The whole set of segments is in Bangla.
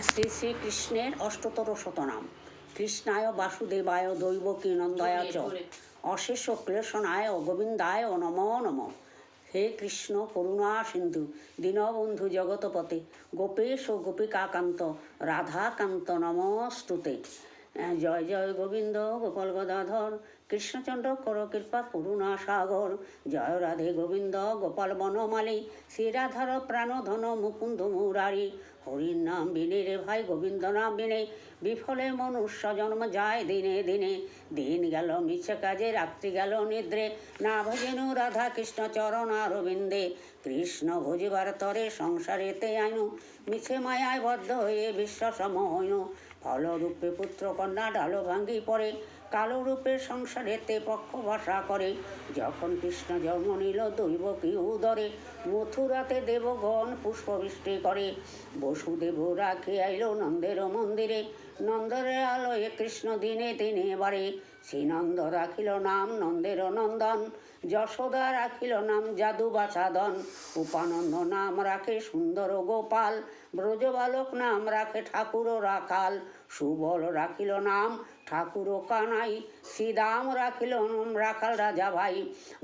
শ্রী শ্রীকৃষ্ণের অষ্টতর শতনাম। কৃষ্ণায় বাসুদেবায় দৈবকী নন্দায় চ অশেষ ক্লেশনায় গোবিন্দায় নমো নমঃ। হে কৃষ্ণ করুণা সিন্ধু দীনবন্ধু জগৎপতে গোপেশ গোপিকাকান্ত রাধাকান্ত নমস্তুতে। জয় জয় গোবিন্দ গোপাল গদাধর কৃষ্ণচন্দ্র কর কৃপা করুণা সাগর। জয় রাধে গোবিন্দ গোপাল বনমালী শ্রীরাধার প্রাণধন মুকুন্দ মুরারি। হরির নাম বিনে রে ভাই গোবিন্দ নাম বিনে বিফলে মনুষ্য জন্ম যায় দিনে দিনে। দিন গেল মিছে কাজে রাত্রি গেল নিদ্রে না ভজেনু রাধা কৃষ্ণ চরণ অরবিন্দে। কৃষ্ণ ভজিবার তরে সংসারেতে আইনু মিছে মায়ায় বদ্ধ হয়ে বিশ্বাসম হইনু। ফলরূপে পুত্র কন্যা ডালো ভাঙ্গি পড়ে কালো রূপে সংসারেতে পক্ষ ভাষা করে। যখন কৃষ্ণ জন্ম নিল দৈবকী উদরে মথুরাতে দেবগণ পুষ্পবৃষ্টি করে। বসুদেব রাখে আইল নন্দের মন্দিরে নন্দরের আলোয় কৃষ্ণ দিনে দিনে বাড়ে। শ্রীনন্দ রাখিল নাম নন্দের নন্দন যশোদা রাখিল নাম যাদু বাছাদন। উপানন্দ নাম রাখে সুন্দর গোপাল ব্রজবালক নাম রাখে ঠাকুর রাখাল। সুবল রাখিল নাম ঠাকুর কানাই শ্রীদাম রাখিল নাম রাখাল রাজা ভাই।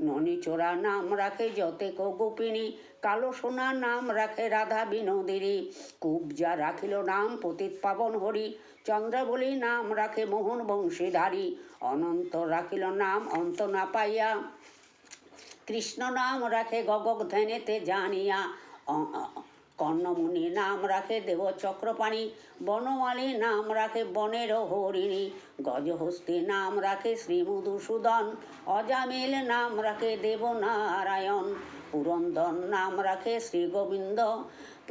ননীচোরা নাম রাখে যতেক গোপিনী কালো সোনার নাম রাখে রাধা বিনোদিনী। কুবজা রাখিল নাম পতিত পাবন হরি চন্দ্রাবলী নাম রাখে মোহন বংশীধারী। অনন্ত রাখিল নাম অন্ত না পাইয়া কৃষ্ণ নাম রাখে গগক ধ্যানেতে জানিয়া। কর্ণমুনি নাম রাখে দেব চক্রপাণি বনমালী নাম রাখে বনের হরিণী। গজহস্তি নাম রাখে শ্রী মধুসূদন অজামিল নাম রাখে দেবনারায়ণ। পুরন্দর নাম রাখে শ্রী গোবিন্দ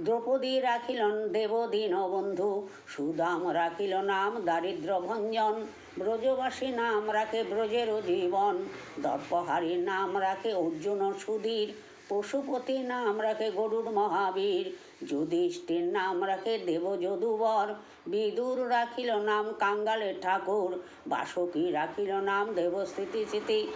দ্রৌপদী রাখিলেন দেব দীনবন্ধু। সুদাম রাখিল নাম দারিদ্র ভঞ্জন ব্রজবাসী নাম রাখে ব্রজের জীবন। দর্পহারী নাম রাখে অর্জুন সুধীর পশুপতি নাম রাখে গরুড় মহাবীর। যুধিষ্ঠির নাম রাখে দেব যদুবর বিদুর রাখিল নাম কাঙ্গালের ঠাকুর। বাসুকী রাখিল নাম দেব স্থিতি